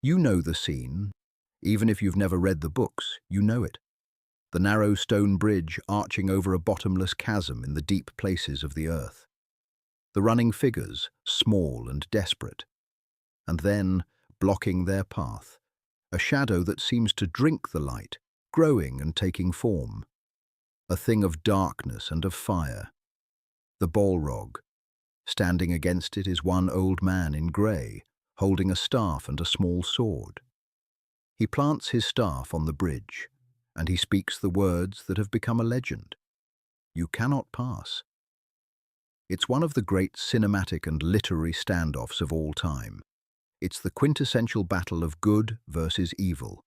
You know the scene. Even if you've never read the books, you know it. The narrow stone bridge arching over a bottomless chasm in the deep places of the earth. The running figures, small and desperate. And then, blocking their path, a shadow that seems to drink the light, growing and taking form. A thing of darkness and of fire. The Balrog. Standing against it is one old man in grey, holding a staff and a small sword. He plants his staff on the bridge, and he speaks the words that have become a legend. You cannot pass. It's one of the great cinematic and literary standoffs of all time. It's the quintessential battle of good versus evil,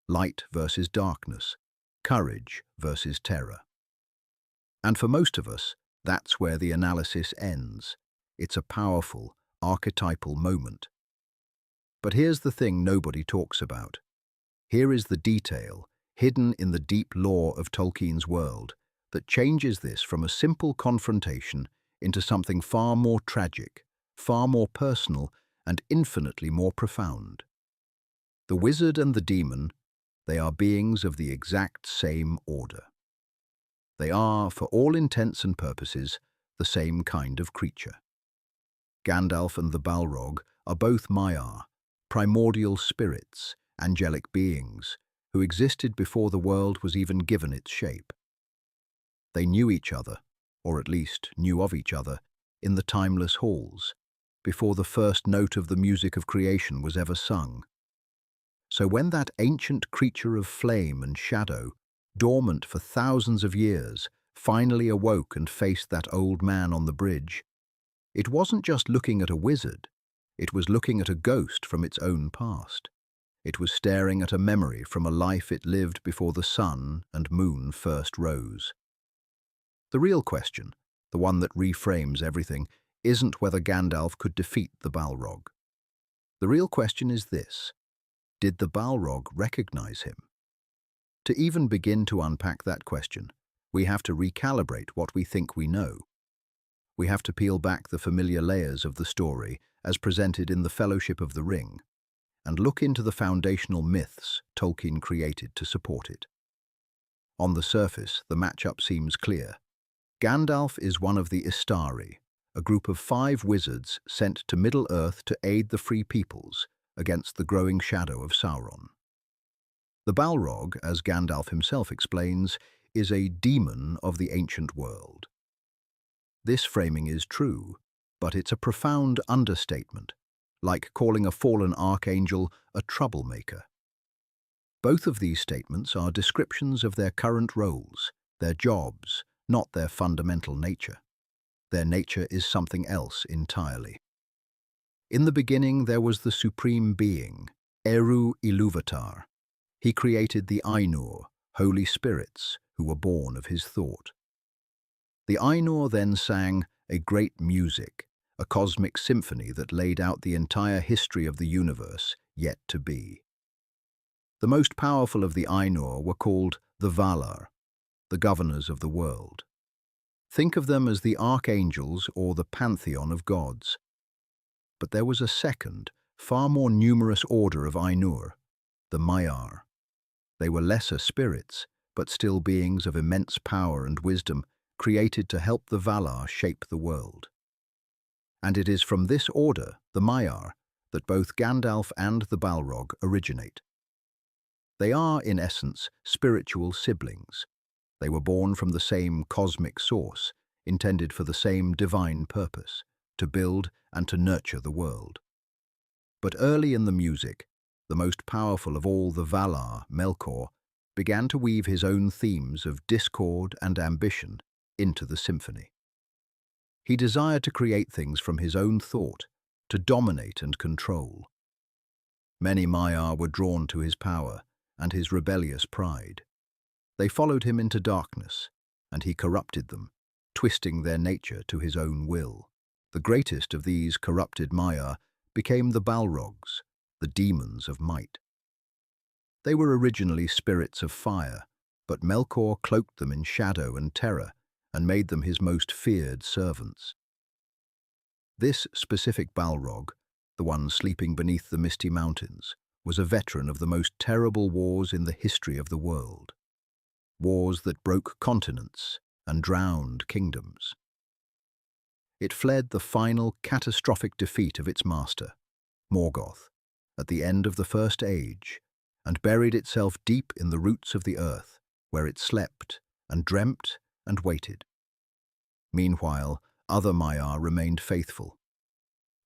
light versus darkness, courage versus terror. And for most of us, that's where the analysis ends. It's a powerful, archetypal moment. But here's the thing nobody talks about. Here is the detail, hidden in the deep lore of Tolkien's world, that changes this from a simple confrontation into something far more tragic, far more personal, and infinitely more profound. The wizard and the demon, they are beings of the exact same order. They are, for all intents and purposes, the same kind of creature. Gandalf and the Balrog are both Maiar, primordial spirits, angelic beings, who existed before the world was even given its shape. They knew each other, or at least knew of each other, in the timeless halls, before the first note of the music of creation was ever sung. So when that ancient creature of flame and shadow, dormant for thousands of years, finally awoke and faced that old man on the bridge, it wasn't just looking at a wizard, it was looking at a ghost from its own past. It was staring at a memory from a life it lived before the sun and moon first rose. The real question, the one that reframes everything, isn't whether Gandalf could defeat the Balrog. The real question is this: did the Balrog recognize him? To even begin to unpack that question, we have to recalibrate what we think we know. We have to peel back the familiar layers of the story as presented in the Fellowship of the Ring, and look into the foundational myths Tolkien created to support it. On the surface, the matchup seems clear. Gandalf is one of the Istari, a group of 5 wizards sent to Middle-earth to aid the Free Peoples against the growing shadow of Sauron. The Balrog, as Gandalf himself explains, is a demon of the ancient world. This framing is true, but it's a profound understatement, like calling a fallen archangel a troublemaker. Both of these statements are descriptions of their current roles, their jobs, not their fundamental nature. Their nature is something else entirely. In the beginning there was the Supreme Being, Eru Ilúvatar. He created the Ainur, holy spirits, who were born of his thought. The Ainur then sang a great music, a cosmic symphony that laid out the entire history of the universe yet to be. The most powerful of the Ainur were called the Valar, the governors of the world. Think of them as the archangels or the pantheon of gods. But there was a second, far more numerous order of Ainur, the Maiar. They were lesser spirits, but still beings of immense power and wisdom, created to help the Valar shape the world. And it is from this order, the Maiar, that both Gandalf and the Balrog originate. They are, in essence, spiritual siblings. They were born from the same cosmic source, intended for the same divine purpose, to build and to nurture the world. But early in the music, the most powerful of all the Valar, Melkor, began to weave his own themes of discord and ambition into the symphony. He desired to create things from his own thought, to dominate and control. Many Maiar were drawn to his power and his rebellious pride. They followed him into darkness, and he corrupted them, twisting their nature to his own will. The greatest of these corrupted Maiar became the Balrogs, the demons of might. They were originally spirits of fire, but Melkor cloaked them in shadow and terror and made them his most feared servants. This specific Balrog, the one sleeping beneath the misty mountains, was a veteran of the most terrible wars in the history of the world. Wars that broke continents and drowned kingdoms. It fled the final catastrophic defeat of its master, Morgoth, at the end of the First Age, and buried itself deep in the roots of the earth, where it slept and dreamt and waited. Meanwhile, other Maiar remained faithful.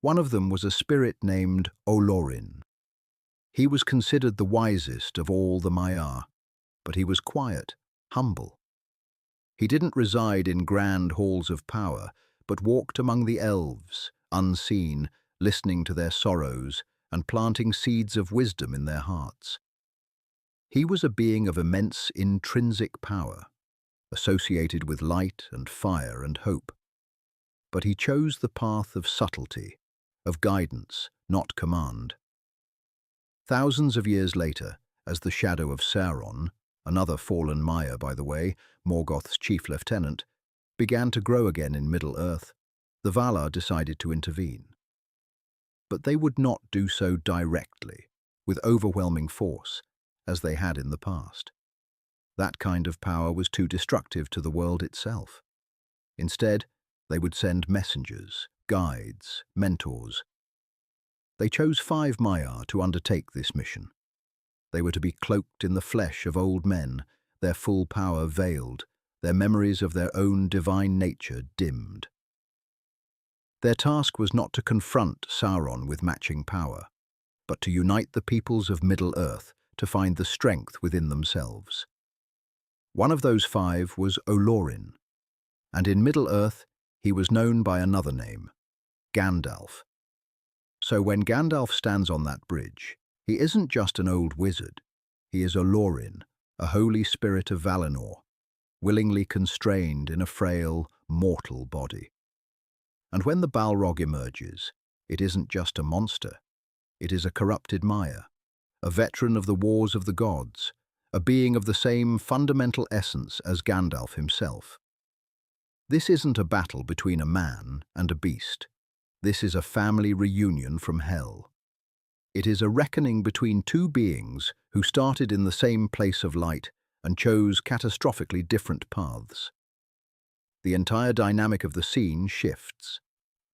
One of them was a spirit named Olorin. He was considered the wisest of all the Maiar, but he was quiet, humble. He didn't reside in grand halls of power, but walked among the elves, unseen, listening to their sorrows and planting seeds of wisdom in their hearts. He was a being of immense intrinsic power, associated with light and fire and hope. But he chose the path of subtlety, of guidance, not command. Thousands of years later, as the shadow of Sauron, another fallen Maiar by the way, Morgoth's chief lieutenant, began to grow again in Middle-earth, the Valar decided to intervene. But they would not do so directly, with overwhelming force, as they had in the past. That kind of power was too destructive to the world itself. Instead, they would send messengers, guides, mentors. They chose 5 Maiar to undertake this mission. They were to be cloaked in the flesh of old men, their full power veiled, their memories of their own divine nature dimmed. Their task was not to confront Sauron with matching power, but to unite the peoples of Middle-earth to find the strength within themselves. One of those 5 was Olorin, and in Middle-earth he was known by another name, Gandalf. So when Gandalf stands on that bridge, he isn't just an old wizard. He is Olorin, a holy spirit of Valinor, willingly constrained in a frail, mortal body. And when the Balrog emerges, it isn't just a monster. It is a corrupted Maiar, a veteran of the wars of the gods, a being of the same fundamental essence as Gandalf himself. This isn't a battle between a man and a beast. This is a family reunion from hell. It is a reckoning between 2 beings who started in the same place of light and chose catastrophically different paths. The entire dynamic of the scene shifts.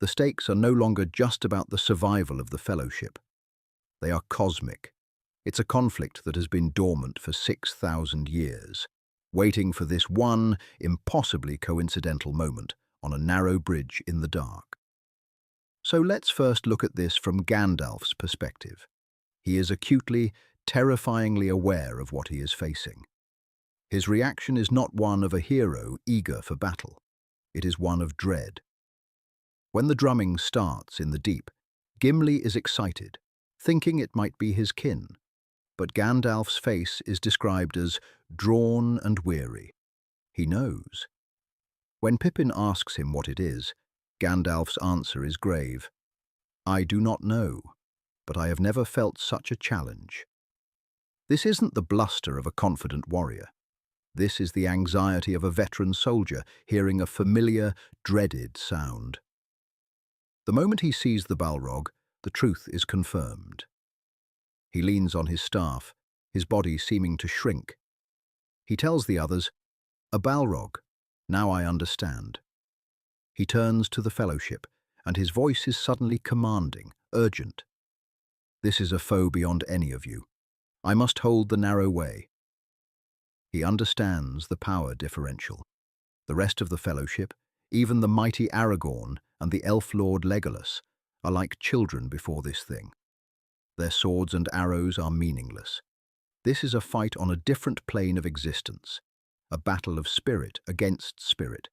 The stakes are no longer just about the survival of the Fellowship. They are cosmic. It's a conflict that has been dormant for 6,000 years, waiting for this one impossibly coincidental moment on a narrow bridge in the dark. So let's first look at this from Gandalf's perspective. He is acutely, terrifyingly aware of what he is facing. His reaction is not one of a hero eager for battle. It is one of dread. When the drumming starts in the deep, Gimli is excited, thinking it might be his kin. But Gandalf's face is described as drawn and weary. He knows. When Pippin asks him what it is, Gandalf's answer is grave. I do not know, but I have never felt such a challenge. This isn't the bluster of a confident warrior. This is the anxiety of a veteran soldier hearing a familiar, dreaded sound. The moment he sees the Balrog, the truth is confirmed. He leans on his staff, his body seeming to shrink. He tells the others, "A Balrog, now I understand." He turns to the Fellowship, and his voice is suddenly commanding, urgent. "This is a foe beyond any of you. I must hold the narrow way." He understands the power differential. The rest of the Fellowship, even the mighty Aragorn and the elf lord Legolas, are like children before this thing. Their swords and arrows are meaningless. This is a fight on a different plane of existence, a battle of spirit against spirit,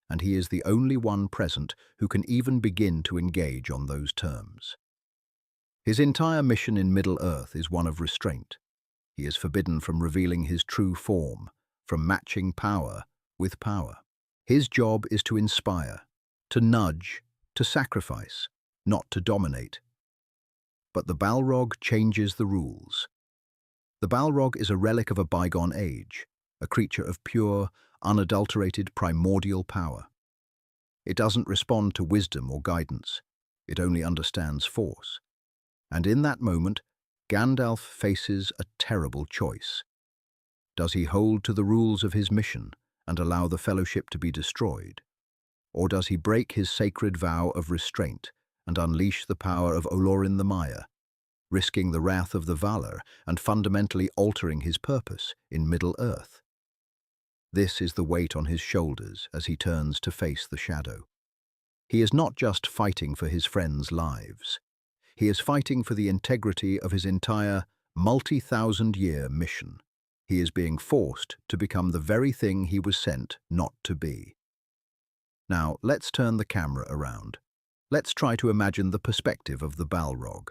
and he is the only one present who can even begin to engage on those terms. His entire mission in Middle-earth is one of restraint. He is forbidden from revealing his true form, from matching power with power. His job is to inspire, to nudge, to sacrifice, not to dominate. But the Balrog changes the rules. The Balrog is a relic of a bygone age, a creature of pure, unadulterated primordial power. It doesn't respond to wisdom or guidance. It only understands force. And in that moment, Gandalf faces a terrible choice. Does he hold to the rules of his mission and allow the Fellowship to be destroyed? Or does he break his sacred vow of restraint and unleash the power of Olorin the Maiar, risking the wrath of the Valar and fundamentally altering his purpose in Middle-earth? This is the weight on his shoulders as he turns to face the shadow. He is not just fighting for his friends' lives. He is fighting for the integrity of his entire multi-thousand-year mission. He is being forced to become the very thing he was sent not to be. Now, let's turn the camera around. Let's try to imagine the perspective of the Balrog.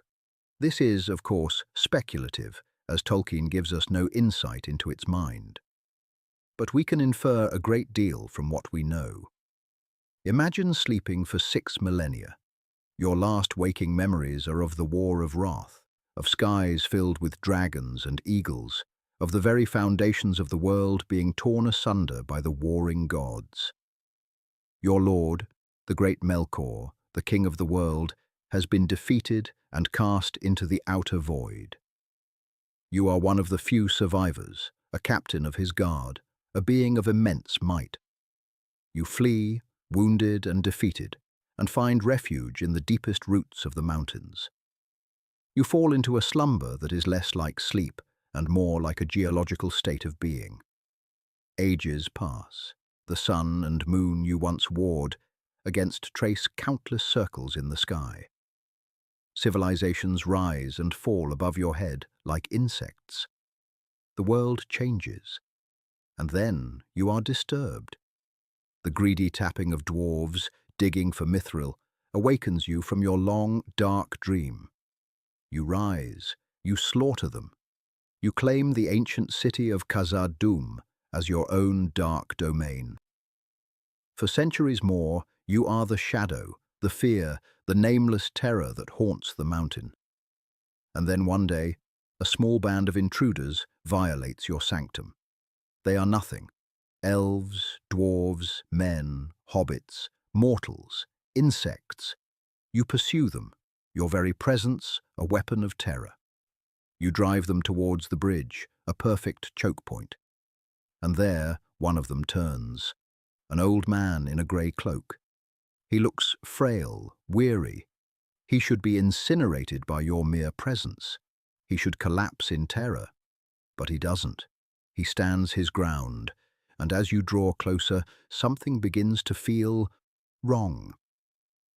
This is, of course, speculative, as Tolkien gives us no insight into its mind. But we can infer a great deal from what we know. Imagine sleeping for 6 millennia. Your last waking memories are of the War of Wrath, of skies filled with dragons and eagles, of the very foundations of the world being torn asunder by the warring gods. Your lord, the great Melkor, the king of the world, has been defeated and cast into the outer void. You are one of the few survivors, a captain of his guard, a being of immense might. You flee, wounded and defeated, and find refuge in the deepest roots of the mountains. You fall into a slumber that is less like sleep and more like a geological state of being. Ages pass. The sun and moon you once warred against trace countless circles in the sky. Civilizations rise and fall above your head like insects. The world changes, and then you are disturbed. The greedy tapping of dwarves digging for mithril awakens you from your long, dark dream. You rise, you slaughter them. You claim the ancient city of Khazad-dûm as your own dark domain. For centuries more, you are the shadow, the fear, the nameless terror that haunts the mountain. And then one day, a small band of intruders violates your sanctum. They are nothing. Elves, dwarves, men, hobbits, mortals, insects. You pursue them, your very presence a weapon of terror. You drive them towards the bridge, a perfect choke point. And there, one of them turns. An old man in a grey cloak. He looks frail, weary. He should be incinerated by your mere presence. He should collapse in terror. But he doesn't. He stands his ground, and as you draw closer, something begins to feel wrong.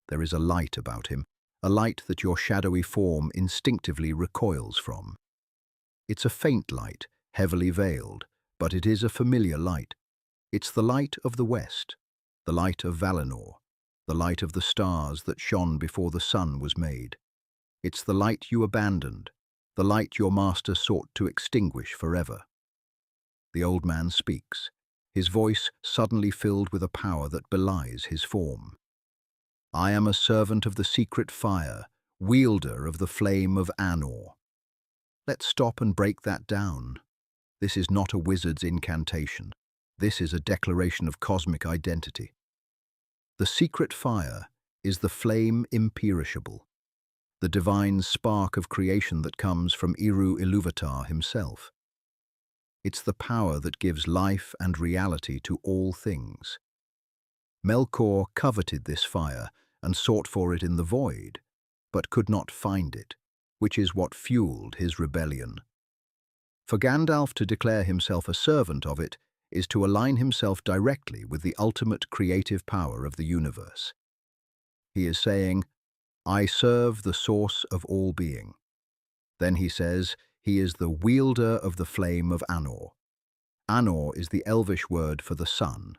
There is a light about him, a light that your shadowy form instinctively recoils from. It's a faint light, heavily veiled, but it is a familiar light. It's the light of the West, the light of Valinor, the light of the stars that shone before the sun was made. It's the light you abandoned, the light your master sought to extinguish forever. The old man speaks, his voice suddenly filled with a power that belies his form. I am a servant of the secret fire, wielder of the flame of Anor. Let's stop and break that down. This is not a wizard's incantation. This is a declaration of cosmic identity. The secret fire is the flame imperishable, the divine spark of creation that comes from Eru Ilúvatar himself. It's the power that gives life and reality to all things. Melkor coveted this fire and sought for it in the void, but could not find it, which is what fueled his rebellion. For Gandalf to declare himself a servant of it is to align himself directly with the ultimate creative power of the universe. He is saying, I serve the source of all being. Then he says, he is the wielder of the flame of Anor. Anor is the Elvish word for the sun.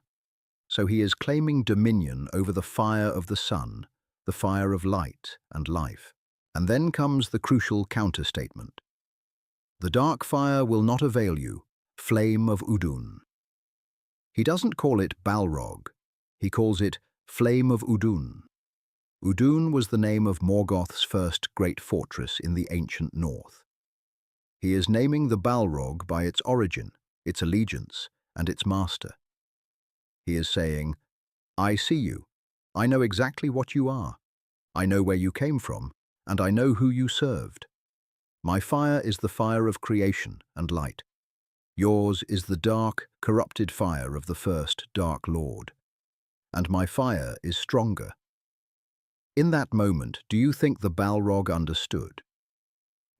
So he is claiming dominion over the fire of the sun, the fire of light and life. And then comes the crucial counterstatement. The dark fire will not avail you, flame of Udun. He doesn't call it Balrog. He calls it Flame of Udun. Udun was the name of Morgoth's first great fortress in the ancient north. He is naming the Balrog by its origin, its allegiance, and its master. He is saying, I see you. I know exactly what you are. I know where you came from, and I know who you served. My fire is the fire of creation and light. Yours is the dark, corrupted fire of the first Dark Lord. And my fire is stronger. In that moment, do you think the Balrog understood?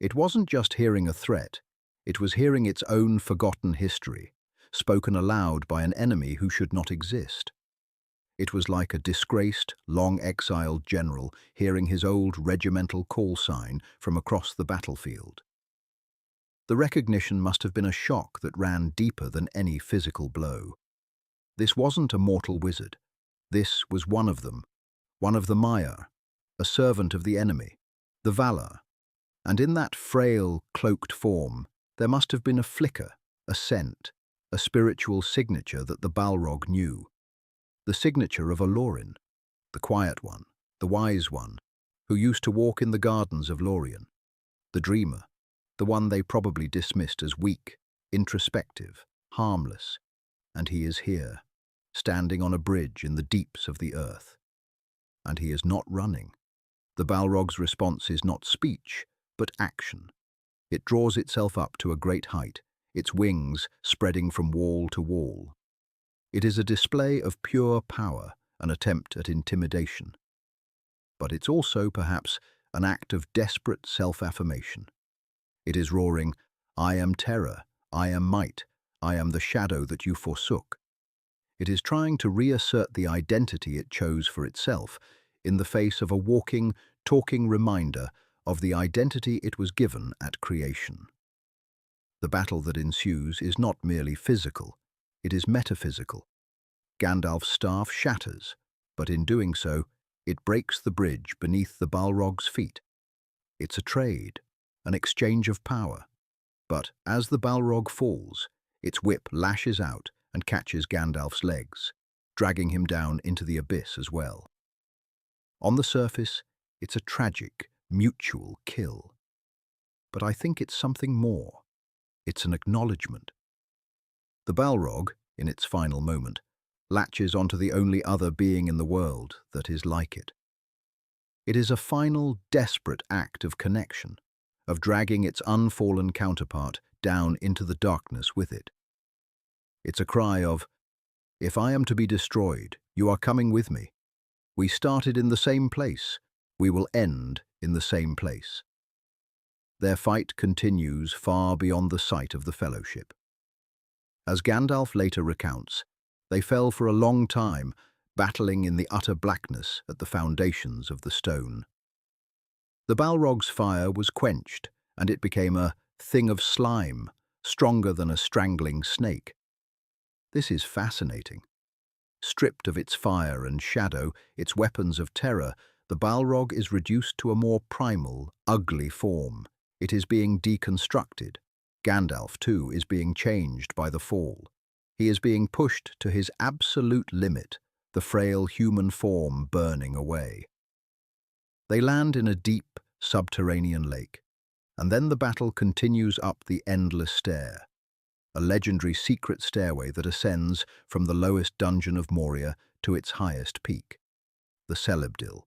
It wasn't just hearing a threat, it was hearing its own forgotten history, spoken aloud by an enemy who should not exist. It was like a disgraced, long-exiled general hearing his old regimental call sign from across the battlefield. The recognition must have been a shock that ran deeper than any physical blow. This wasn't a mortal wizard. This was one of them, one of the Maiar, a servant of the enemy, the Valar. And in that frail, cloaked form, there must have been a flicker, a scent, a spiritual signature that the Balrog knew. The signature of a Lorin, the quiet one, the wise one, who used to walk in the gardens of Lorien, the dreamer, the one they probably dismissed as weak, introspective, harmless. And he is here, standing on a bridge in the deeps of the earth. And he is not running. The Balrog's response is not speech, but action. It draws itself up to a great height, its wings spreading from wall to wall. It is a display of pure power, an attempt at intimidation. But it's also, perhaps, an act of desperate self-affirmation. It is roaring, "I am terror, I am might, I am the shadow that you forsook." It is trying to reassert the identity it chose for itself in the face of a walking, talking reminder of the identity it was given at creation. The battle that ensues is not merely physical, it is metaphysical. Gandalf's staff shatters, but in doing so, it breaks the bridge beneath the Balrog's feet. It's a trade, an exchange of power. But as the Balrog falls, its whip lashes out and catches Gandalf's legs, dragging him down into the abyss as well. On the surface, it's a tragic, mutual kill. But I think it's something more. It's an acknowledgement. The Balrog, in its final moment, latches onto the only other being in the world that is like it. It is a final, desperate act of connection, of dragging its unfallen counterpart down into the darkness with it. It's a cry of, "If I am to be destroyed, you are coming with me. We started in the same place. We will end in the same place." Their fight continues far beyond the sight of the Fellowship. As Gandalf later recounts, they fell for a long time, battling in the utter blackness at the foundations of the stone. The Balrog's fire was quenched, and it became a thing of slime, stronger than a strangling snake. This is fascinating. Stripped of its fire and shadow, its weapons of terror, the Balrog is reduced to a more primal, ugly form. It is being deconstructed. Gandalf, too, is being changed by the fall. He is being pushed to his absolute limit, the frail human form burning away. They land in a deep, subterranean lake, and then the battle continues up the endless stair, a legendary secret stairway that ascends from the lowest dungeon of Moria to its highest peak, the Celebdil.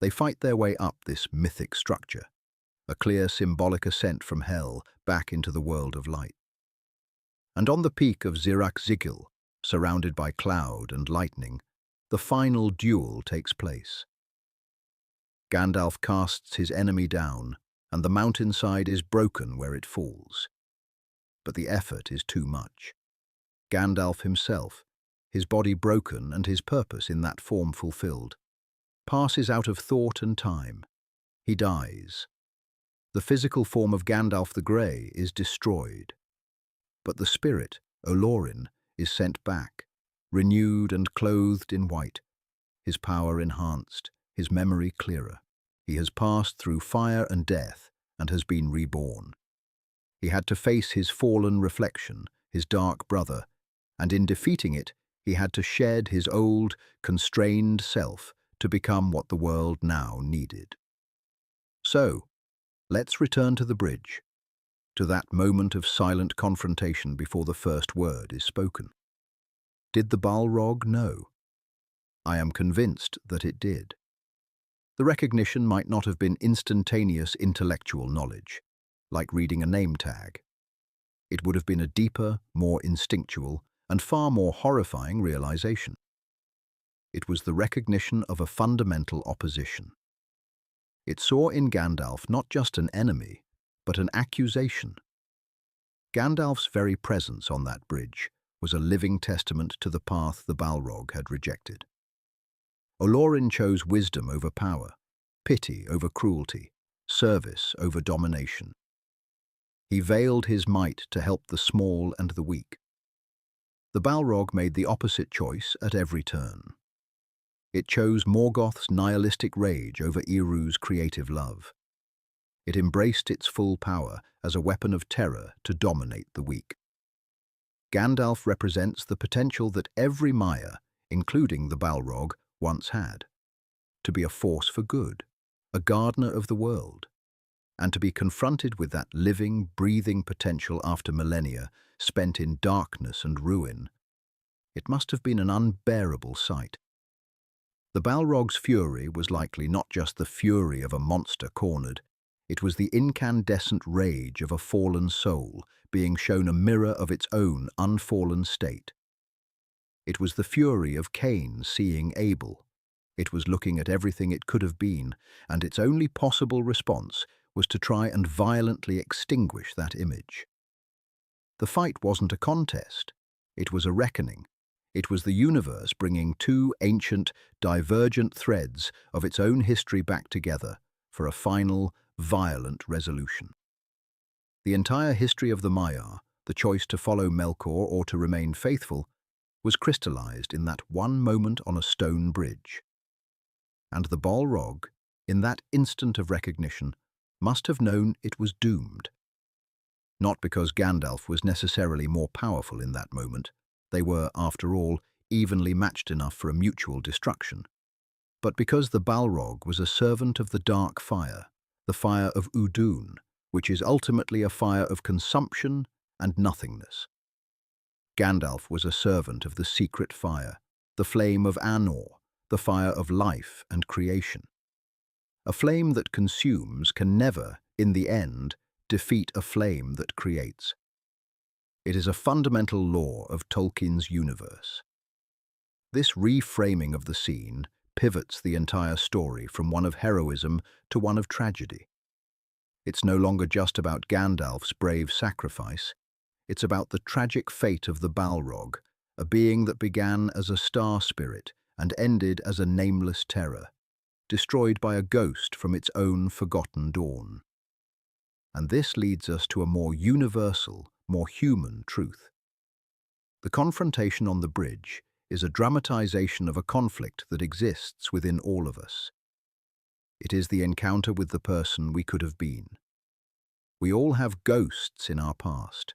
They fight their way up this mythic structure, a clear symbolic ascent from hell back into the world of light. And on the peak of Zirak-Zigil, surrounded by cloud and lightning, the final duel takes place. Gandalf casts his enemy down, and the mountainside is broken where it falls. But the effort is too much. Gandalf himself, his body broken and his purpose in that form fulfilled, passes out of thought and time. He dies. The physical form of Gandalf the Grey is destroyed. But the spirit, Olorin, is sent back, renewed and clothed in white, his power enhanced, his memory clearer. He has passed through fire and death and has been reborn. He had to face his fallen reflection, his dark brother, and in defeating it, he had to shed his old, constrained self to become what the world now needed. So, let's return to the bridge, to that moment of silent confrontation before the first word is spoken. Did the Balrog know? I am convinced that it did. The recognition might not have been instantaneous intellectual knowledge, like reading a name tag. It would have been a deeper, more instinctual, and far more horrifying realization. It was the recognition of a fundamental opposition. It saw in Gandalf not just an enemy, but an accusation. Gandalf's very presence on that bridge was a living testament to the path the Balrog had rejected. Olorin chose wisdom over power, pity over cruelty, service over domination. He veiled his might to help the small and the weak. The Balrog made the opposite choice at every turn. It chose Morgoth's nihilistic rage over Eru's creative love. It embraced its full power as a weapon of terror to dominate the weak. Gandalf represents the potential that every Maiar, including the Balrog, once had, to be a force for good, a gardener of the world, and to be confronted with that living, breathing potential after millennia spent in darkness and ruin. It must have been an unbearable sight. The Balrog's fury was likely not just the fury of a monster cornered, it was the incandescent rage of a fallen soul being shown a mirror of its own unfallen state. It was the fury of Cain seeing Abel. It was looking at everything it could have been, and its only possible response was to try and violently extinguish that image. The fight wasn't a contest. It was a reckoning. It was the universe bringing two ancient, divergent threads of its own history back together for a final, violent resolution. The entire history of the Maiar, the choice to follow Melkor or to remain faithful, was crystallized in that one moment on a stone bridge. And the Balrog, in that instant of recognition, must have known it was doomed. Not because Gandalf was necessarily more powerful in that moment. They were, after all, evenly matched enough for a mutual destruction. But because the Balrog was a servant of the dark fire, the fire of Udun, which is ultimately a fire of consumption and nothingness. Gandalf was a servant of the secret fire, the flame of Anor, the fire of life and creation. A flame that consumes can never, in the end, defeat a flame that creates. It is a fundamental law of Tolkien's universe. This reframing of the scene pivots the entire story from one of heroism to one of tragedy. It's no longer just about Gandalf's brave sacrifice. It's about the tragic fate of the Balrog, a being that began as a star spirit and ended as a nameless terror, destroyed by a ghost from its own forgotten dawn. And this leads us to a more universal, more human truth. The confrontation on the bridge is a dramatization of a conflict that exists within all of us. It is the encounter with the person we could have been. We all have ghosts in our past,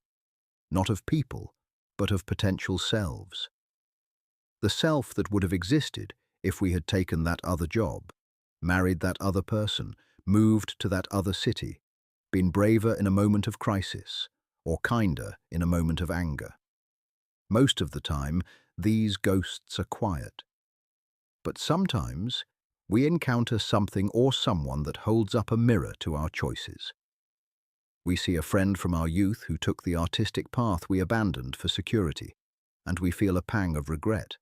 not of people, but of potential selves. The self that would have existed if we had taken that other job, married that other person, moved to that other city, been braver in a moment of crisis, or kinder in a moment of anger. Most of the time, these ghosts are quiet. But sometimes, we encounter something or someone that holds up a mirror to our choices. We see a friend from our youth who took the artistic path we abandoned for security, and we feel a pang of regret.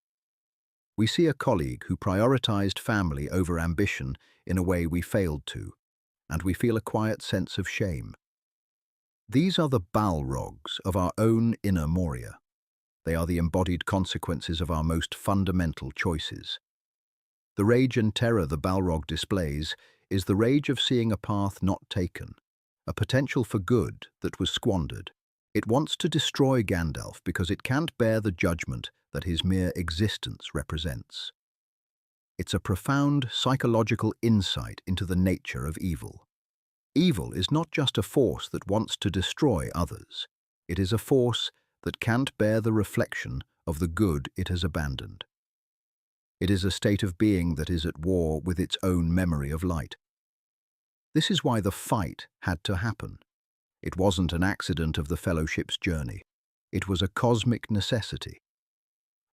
We see a colleague who prioritized family over ambition in a way we failed to, and we feel a quiet sense of shame. These are the Balrogs of our own inner Moria. They are the embodied consequences of our most fundamental choices. The rage and terror the Balrog displays is the rage of seeing a path not taken, a potential for good that was squandered. It wants to destroy Gandalf because it can't bear the judgment that his mere existence represents. It's a profound psychological insight into the nature of evil. Evil is not just a force that wants to destroy others. It is a force that can't bear the reflection of the good it has abandoned. It is a state of being that is at war with its own memory of light. This is why the fight had to happen. It wasn't an accident of the Fellowship's journey. It was a cosmic necessity.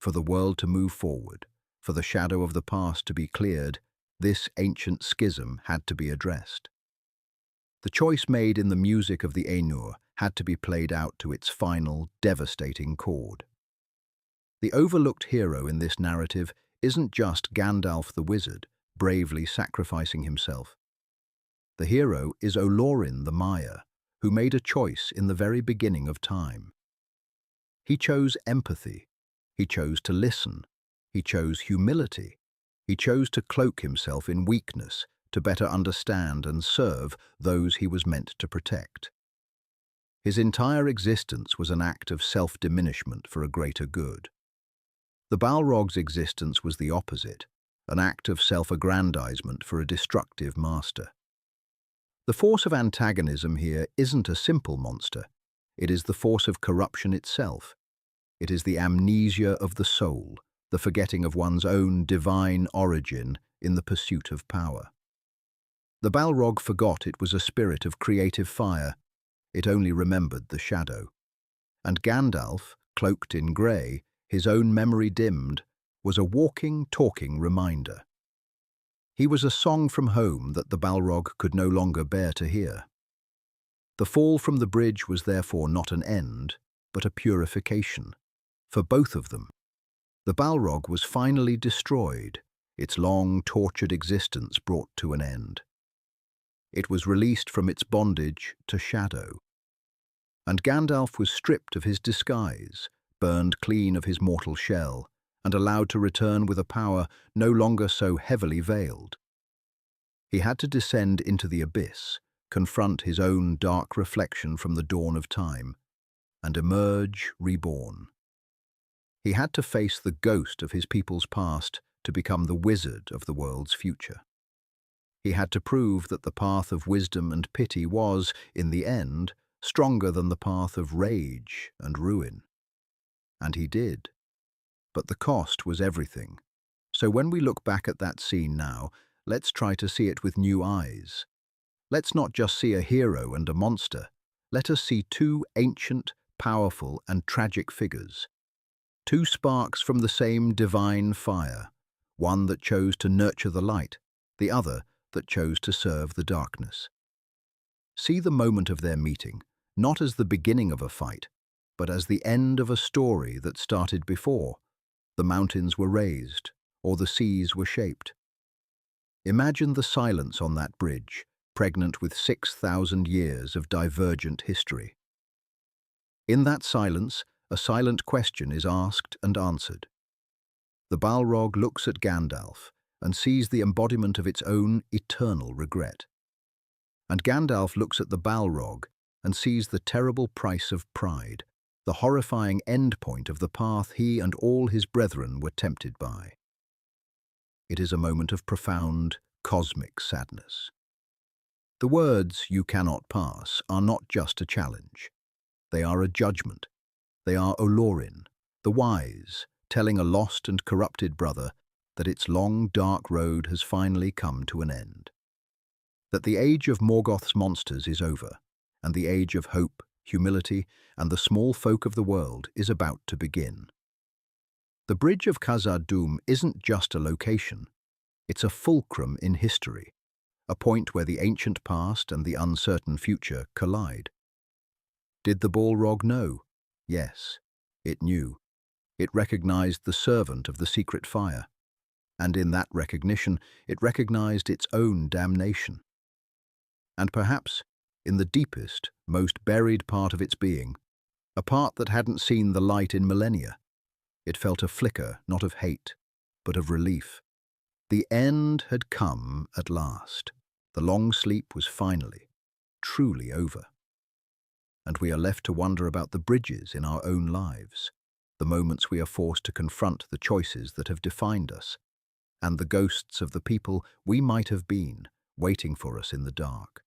For the world to move forward, for the shadow of the past to be cleared, This ancient schism had to be addressed. The choice made in the music of the Ainur had to be played out to its final, devastating chord. The overlooked hero in this narrative isn't just Gandalf the wizard, bravely sacrificing himself. The hero is Olorin the Maiar, who made a choice in the very beginning of time. He chose empathy. He chose to listen. He chose humility. He chose to cloak himself in weakness to better understand and serve those he was meant to protect. His entire existence was an act of self-diminishment for a greater good. The Balrog's existence was the opposite, an act of self-aggrandizement for a destructive master. The force of antagonism here isn't a simple monster. It is the force of corruption itself. It is the amnesia of the soul, the forgetting of one's own divine origin in the pursuit of power. The Balrog forgot it was a spirit of creative fire. It only remembered the shadow. And Gandalf, cloaked in grey, his own memory dimmed, was a walking, talking reminder. He was a song from home that the Balrog could no longer bear to hear. The fall from the bridge was therefore not an end, but a purification. For both of them. The Balrog was finally destroyed, its long, tortured existence brought to an end. It was released from its bondage to shadow. And Gandalf was stripped of his disguise, burned clean of his mortal shell, and allowed to return with a power no longer so heavily veiled. He had to descend into the abyss, confront his own dark reflection from the dawn of time, and emerge reborn. He had to face the ghost of his people's past to become the wizard of the world's future. He had to prove that the path of wisdom and pity was, in the end, stronger than the path of rage and ruin. And he did. But the cost was everything. So when we look back at that scene now, let's try to see it with new eyes. Let's not just see a hero and a monster. Let us see two ancient, powerful, and tragic figures. Two sparks from the same divine fire, one that chose to nurture the light, the other that chose to serve the darkness. See the moment of their meeting, not as the beginning of a fight, but as the end of a story that started before. The mountains were raised, or the seas were shaped. Imagine the silence on that bridge, pregnant with 6,000 years of divergent history. In that silence, a silent question is asked and answered. The Balrog looks at Gandalf and sees the embodiment of its own eternal regret. And Gandalf looks at the Balrog and sees the terrible price of pride, the horrifying endpoint of the path he and all his brethren were tempted by. It is a moment of profound, cosmic sadness. The words "you cannot pass" are not just a challenge. They are a judgment. They are Olorin, the wise, telling a lost and corrupted brother that its long, dark road has finally come to an end. That the age of Morgoth's monsters is over, and the age of hope, humility, and the small folk of the world is about to begin. The Bridge of Khazad-dûm isn't just a location. It's a fulcrum in history, a point where the ancient past and the uncertain future collide. Did the Balrog know? Yes, it knew. It recognized the servant of the secret fire. And in that recognition, it recognized its own damnation. And perhaps, in the deepest, most buried part of its being, a part that hadn't seen the light in millennia, it felt a flicker not of hate, but of relief. The end had come at last. The long sleep was finally, truly over. And we are left to wonder about the bridges in our own lives, the moments we are forced to confront the choices that have defined us, and the ghosts of the people we might have been, waiting for us in the dark.